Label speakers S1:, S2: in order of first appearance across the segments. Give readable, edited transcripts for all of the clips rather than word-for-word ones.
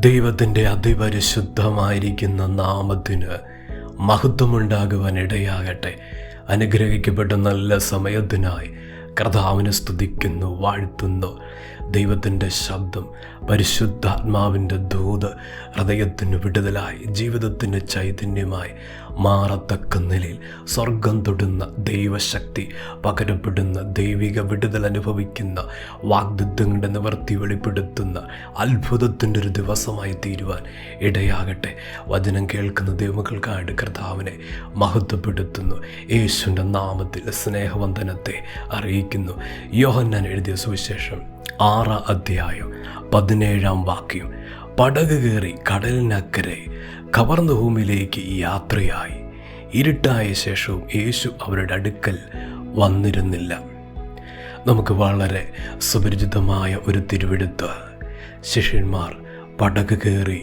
S1: ദൈവത്തിൻ്റെ അതിപരിശുദ്ധമായിരിക്കുന്ന നാമത്തിന് മഹത്വമുണ്ടാകുവാൻ ഇടയാകട്ടെ. അനുഗ്രഹിക്കപ്പെട്ട നല്ല സമയത്തിനായി കർത്താവിനെ സ്തുതിക്കുന്നു, വാഴ്ത്തുന്നു. ദൈവത്തിൻ്റെ ശബ്ദം, പരിശുദ്ധാത്മാവിൻ്റെ ദൂത് ഹൃദയത്തിന് വിടുതലായി, ജീവിതത്തിന് ചൈതന്യമായി മാറത്തക്ക നിലയിൽ സ്വർഗം തൊടുന്ന ദൈവശക്തി പകരപ്പെടുന്ന, ദൈവിക വിടുതൽ അനുഭവിക്കുന്ന, വാഗ്ദത്തങ്ങളുടെ നിവർത്തി വെളിപ്പെടുത്തുന്ന അത്ഭുതത്തിൻ്റെ ഒരു ദിവസമായി തീരുവാൻ ഇടയാകട്ടെ. വചനം കേൾക്കുന്ന ദൈവമക്കൾക്കായിട്ട് കർത്താവിനെ മഹത്വപ്പെടുത്തുന്നു. യേശുവിൻ്റെ നാമത്തിൽ സ്നേഹവന്ദനത്തെ അറിയിക്കുന്നു. യോഹന്നാൻ എഴുതിയ സുവിശേഷം 6 അധ്യായം 17 വാക്യം. പടക് കയറി കടലിനക്കരെ കവർന്നഭൂമിയിലേക്ക് യാത്രയായി. ഇരുട്ടായ ശേഷവും യേശു അവരുടെ അടുക്കൽ വന്നിരുന്നില്ല. നമുക്ക് വളരെ സുപരിചിതമായ ഒരു തിരുവെഴുത്ത്. ശിഷ്യന്മാർ പടക് കയറി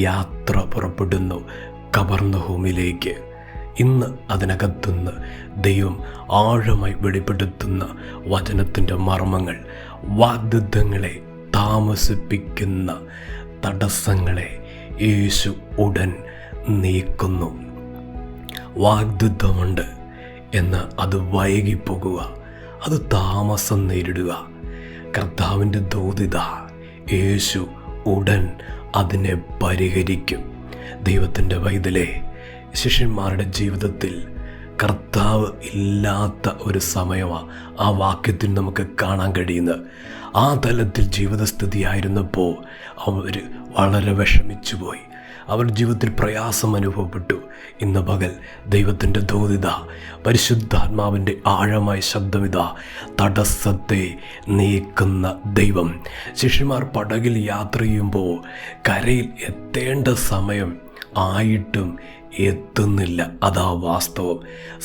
S1: യാത്ര പുറപ്പെടുന്നു കവർന്നഭൂമിയിലേക്ക്. ഇന്ന് അതിനകത്തുനിന്ന് ദൈവം ആഴമായി വെളിപ്പെടുത്തുന്ന വചനത്തിൻ്റെ മർമ്മങ്ങൾ, വാഗ്ദത്തങ്ങളെ താമസിപ്പിക്കുന്ന തടസ്സങ്ങളെ യേശു ഉടൻ നീക്കുന്നു. വാഗ്ദത്തമുണ്ട് എന്ന് അത് വൈകിപ്പോകുക, അത് താമസം നേരിടുക. കർത്താവിൻ്റെ ദൂതിത യേശു ഉടൻ അതിനെ പരിഹരിക്കും. ദൈവത്തിൻ്റെ പൈതലേ, ശിഷ്യന്മാരുടെ ജീവിതത്തിൽ കർത്താവ് ഇല്ലാത്ത ഒരു സമയമാണ് ആ വാക്യത്തിൽ നമുക്ക് കാണാൻ കഴിയുന്നത്. ആ തലത്തിൽ ജീവിതസ്ഥിതിയായിരുന്നപ്പോൾ അവർ വളരെ വിഷമിച്ചു പോയി. അവർ ജീവിതത്തിൽ പ്രയാസം അനുഭവപ്പെട്ടു. ഇന്ന് പകൽ ദൈവത്തിൻ്റെ ദൂതിത, പരിശുദ്ധാത്മാവിൻ്റെ ആഴമായ ശബ്ദമിത, തടസ്സത്തെ നീക്കുന്ന ദൈവം. ശിഷ്യന്മാർ പടകിൽ യാത്ര ചെയ്യുമ്പോൾ കരയിൽ എത്തേണ്ട സമയം ആയിട്ടും എത്തുന്നില്ല. അതാ വാസ്തവം.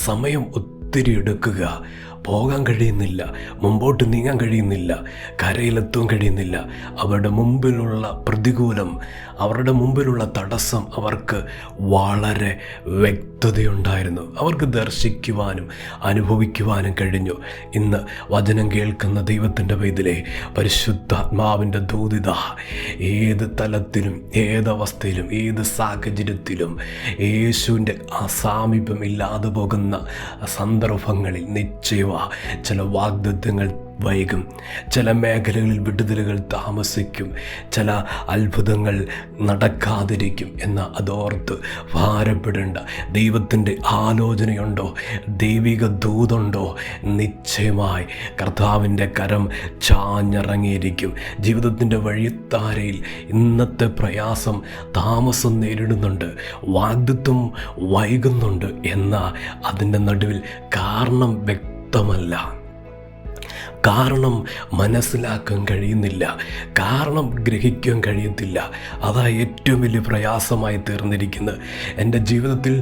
S1: സമയം ഒത്തിരി എടുക്കുക, പോകാൻ കഴിയുന്നില്ല, മുമ്പോട്ട് നീങ്ങാൻ കഴിയുന്നില്ല, കരയിലെത്താൻ കഴിയുന്നില്ല. അവരുടെ മുമ്പിലുള്ള പ്രതികൂലം, അവരുടെ മുമ്പിലുള്ള തടസ്സം അവർക്ക് വളരെ വ്യക്തതയുണ്ടായിരുന്നു. അവർക്ക് ദർശിക്കുവാനും അനുഭവിക്കുവാനും കഴിഞ്ഞു. ഇന്ന് വചനം കേൾക്കുന്ന ദൈവത്തിൻ്റെ പൈതലേ, പരിശുദ്ധാത്മാവിൻ്റെ ദൂതിത ഏത് തലത്തിലും, ഏതവസ്ഥയിലും, ഏത് സാഹചര്യത്തിലും യേശുവിൻ്റെ അസാമീപ്യം ഇല്ലാതെ പോകുന്ന സന്ദർഭങ്ങളിൽ നിശ്ചയമാണ് ചില വാഗ്ദത്തങ്ങൾ വൈകും, ചില മേഖലകളിൽ വിടുതലുകൾ താമസിക്കും, ചില അത്ഭുതങ്ങൾ നടക്കാതിരിക്കും എന്ന് അതോർത്ത് ഭാരപ്പെടേണ്ട. ദൈവത്തിൻ്റെ ആലോചനയുണ്ടോ, ദൈവിക ദൂതുണ്ടോ, നിശ്ചയമായി കർത്താവിൻ്റെ കരം ചാഞ്ഞിറങ്ങിയിരിക്കും. ജീവിതത്തിൻ്റെ വഴിത്താരയിൽ ഇന്നത്തെ പ്രയാസം, താമസം നേരിടുന്നുണ്ട്, വാഗ്ദത്തം വൈകുന്നുണ്ട്. എന്നാൽ അതിൻ്റെ നടുവിൽ കാരണം വ്യക്തമല്ല, കാരണം മനസ്സിലാക്കാൻ കഴിയുന്നില്ല, കാരണം ഗ്രഹിക്കാൻ കഴിയത്തില്ല. അതാ ഏറ്റവും വലിയ പ്രയാസമായി തീർന്നിരിക്കുന്നത്. എൻ്റെ ജീവിതത്തിൽ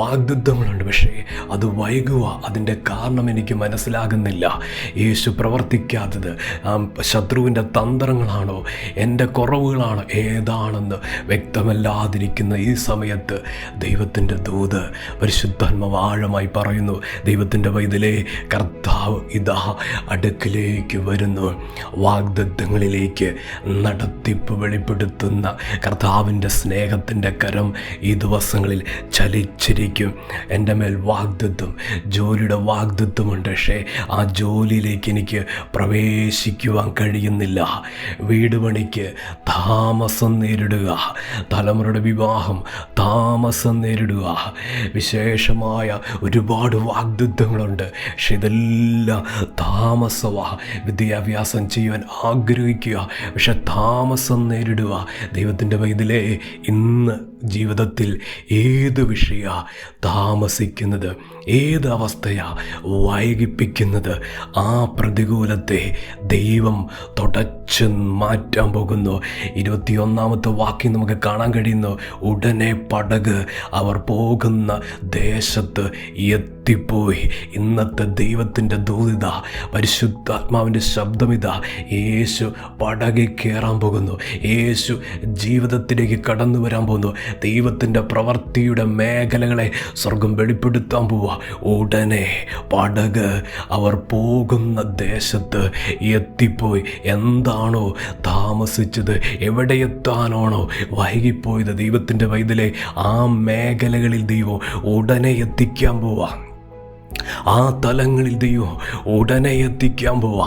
S1: വാഗ്ദത്തങ്ങളുണ്ട്, പക്ഷേ അത് വൈകുക. അതിൻ്റെ കാരണം എനിക്ക് മനസ്സിലാകുന്നില്ല. യേശു പ്രവർത്തിക്കാത്തത് ശത്രുവിൻ്റെ തന്ത്രങ്ങളാണോ, എൻ്റെ കുറവുകളാണോ, ഏതാണെന്ന് വ്യക്തമല്ലാതിരിക്കുന്ന ഈ സമയത്ത് ദൈവത്തിൻ്റെ ദൂത്, പരിശുദ്ധാത്മാവ് ആഴമായി പറയുന്നു, ദൈവത്തിൻ്റെ പൈതലേ, കർത്താവ് ഇതാ അടുക്കിലേക്ക് വരുന്നു. വാഗ്ദത്തങ്ങളിലേക്ക് നടത്തിപ്പ് വെളിപ്പെടുത്തുന്ന കർത്താവിൻ്റെ സ്നേഹത്തിൻ്റെ കരം ഈ ദിവസങ്ങളിൽ ചലിച്ചിരിക്കും. എൻ്റെ മേൽ വാഗ്ദത്തം, ജോലിയുടെ വാഗ്ദത്തമുണ്ട്, പക്ഷേ ആ ജോലിയിലേക്ക് എനിക്ക് പ്രവേശിക്കുവാൻ കഴിയുന്നില്ല. വീട് പണിക്ക് താമസം നേരിടുക, തലമുറയുടെ വിവാഹം താമസം നേരിടുക, വിശേഷമായ ഒരുപാട് വാഗ്ദത്തങ്ങളുണ്ട്, പക്ഷെ ഇതെല്ലാം താമസമാണ്. വിദ്യാഭ്യാസം ചെയ്യുവാൻ ആഗ്രഹിക്കുക, പക്ഷെ താമസം നേരിടുക. ദൈവത്തിൻ്റെ പൈതലേ, ഇന്ന് ജീവിതത്തിൽ ഏത് വിഷയമാണ് താമസിക്കുന്നത്, ഏത് അവസ്ഥയാണ് വൈകിപ്പിക്കുന്നത്, ആ പ്രതികൂലത്തെ ദൈവം തുടച്ച് മാറ്റാൻ പോകുന്നു. 21 വാക്യം നമുക്ക് കാണാൻ കഴിയുന്നു. ഉടനെ പടക് അവർ പോകുന്ന ദേശത്ത് എത്തിപ്പോയി. ഇന്നത്തെ ദൈവത്തിൻ്റെ ദൂതിത, പരിശുദ്ധാത്മാവിൻ്റെ ശബ്ദമിതാ. യേശു പടകിൽ കയറാൻ പോകുന്നു. യേശു ജീവിതത്തിലേക്ക് കടന്നു വരാൻ പോകുന്നു. ദൈവത്തിൻ്റെ പ്രവൃത്തിയുടെ മേഖലകളെ സ്വർഗം വെളിപ്പെടുത്താൻ പോവുക. ഉടനെ പടക് അവർ പോകുന്ന ദേശത്ത് എത്തിപ്പോയി. എന്താണോ താമസിച്ചത്, എവിടെ എത്താനാണോ വൈകിപ്പോയത്, ദൈവത്തിൻ്റെ വൈതലെ ആ മേഖലകളിൽ ദൈവം ഉടനെ എത്തിക്കാൻ പോവാ. ആ തലങ്ങളിൽ ദൈവം ഉടനെ എത്തിക്കാൻ പോവാ.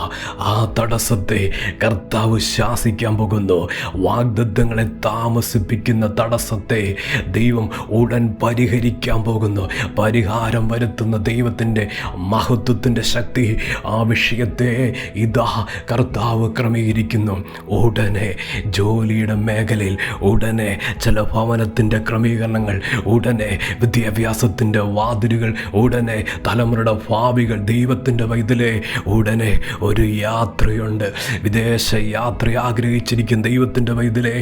S1: ആ തടസ്സത്തെ കർത്താവ് ശാസിക്കാൻ പോകുന്നു. വാഗ്ദത്തങ്ങളെ താമസിപ്പിക്കുന്ന തടസ്സത്തെ ദൈവം ഉടൻ പരിഹരിക്കാൻ പോകുന്നു. പരിഹാരം വരുത്തുന്ന ദൈവത്തിൻ്റെ മഹത്വത്തിൻ്റെ ശക്തി ആ വിഷയത്തെ ഇതാ കർത്താവ് ക്രമീകരിക്കുന്നു. ഉടനെ ജോലിയുടെ മേഖലയിൽ, ഉടനെ ചില ഭവനത്തിൻ്റെ ക്രമീകരണങ്ങൾ, ഉടനെ വിദ്യാഭ്യാസത്തിൻ്റെ വാതിലുകൾ, ഉടനെ തലമുറയുടെ ഭാവികൾ, ദൈവത്തിൻ്റെ വൈതലേ ഉടനെ ഒരു യാത്രയുണ്ട്. വിദേശ യാത്ര ആഗ്രഹിച്ചിരിക്കുന്ന ദൈവത്തിൻ്റെ വൈതലേ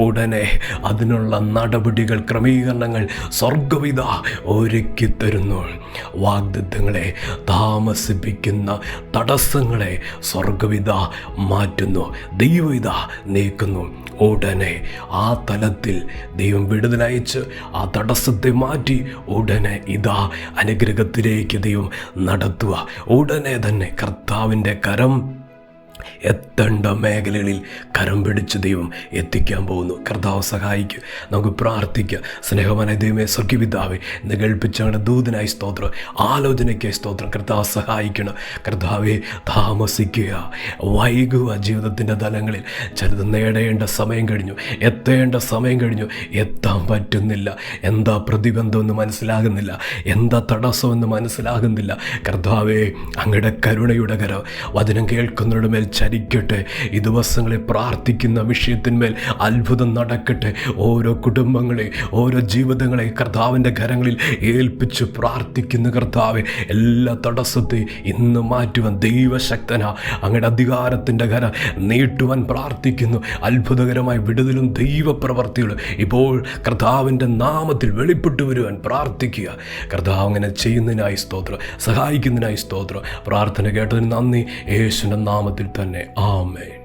S1: ഉടനെ അതിനുള്ള നടപടികൾ, ക്രമീകരണങ്ങൾ സ്വർഗവിധ ഒരുക്കി തരുന്നു. വാഗ്ദത്തങ്ങളെ താമസിപ്പിക്കുന്ന തടസ്സങ്ങളെ സ്വർഗവിധ മാറ്റുന്നു, ദൈവവിധ നീക്കുന്നു. ഉടനെ ആ തലത്തിൽ ദൈവം വിടുതലയച്ച് ആ തടസ്സത്തെ മാറ്റി ഉടനെ ഇതാ അനുഗ്രഹത്തിലേക്ക് ദൈവം നടത്തുക. ഉടനെ തന്നെ കർത്താവിൻ്റെ കരം എത്തേണ്ട മേഖലകളിൽ കരം പിടിച്ച് ദൈവം എത്തിക്കാൻ പോകുന്നു. കർത്താവ് സഹായിക്കുക. നമുക്ക് പ്രാർത്ഥിക്കുക. സ്നേഹവാനായ ദൈവമേ, സ്വർഗ്ഗപിതാവേ, ഇന്ന് കേൾപ്പിച്ച ഞങ്ങളുടെ ദൂതനായി സ്തോത്രം, ആലോചനയ്ക്കായി സ്തോത്രം. കർത്താവ് സഹായിക്കണം. കർത്താവെ, താമസിക്കുക, വൈകുക. ജീവിതത്തിൻ്റെ തലങ്ങളിൽ ചിലത് നേടേണ്ട സമയം കഴിഞ്ഞു, എത്തേണ്ട സമയം കഴിഞ്ഞു, എത്താൻ പറ്റുന്നില്ല. എന്താ പ്രതിബന്ധമെന്ന് മനസ്സിലാകുന്നില്ല, എന്താ തടസ്സമെന്ന് മനസ്സിലാകുന്നില്ല. കർത്താവെ, അങ്ങയുടെ കരുണയുടെ കരം വചനം കേൾക്കുന്നവരുടെ മേൽ ചരിക്കട്ടെ. ഈ ദിവസങ്ങളിൽ പ്രാർത്ഥിക്കുന്ന വിഷയത്തിന്മേൽ അത്ഭുതം നടക്കട്ടെ. ഓരോ കുടുംബങ്ങളെ, ഓരോ ജീവിതങ്ങളെ കർത്താവിൻ്റെ കരങ്ങളിൽ ഏൽപ്പിച്ച് പ്രാർത്ഥിക്കുന്ന കർത്താവെ, എല്ലാ തടസ്സത്തെയും ഇന്ന് മാറ്റുവാൻ ദൈവശക്തനാ. അങ്ങയുടെ അധികാരത്തിൻ്റെ കര നീട്ടുവാൻ പ്രാർത്ഥിക്കുന്നു. അത്ഭുതകരമായ വിടുതലും ദൈവപ്രവർത്തികളും ഇപ്പോൾ കർത്താവിൻ്റെ നാമത്തിൽ വെളിപ്പെട്ടു വരുവാൻ പ്രാർത്ഥിക്കുക. കർത്താവ് അങ്ങനെ ചെയ്യുന്നതിനായി സ്തോത്രം, സഹായിക്കുന്നതിനായി സ്തോത്രം. പ്രാർത്ഥന കേട്ടതിന് നന്ദി. യേശുവിൻ്റെ നാമത്തിൽ തന്നെ ആമേൻ.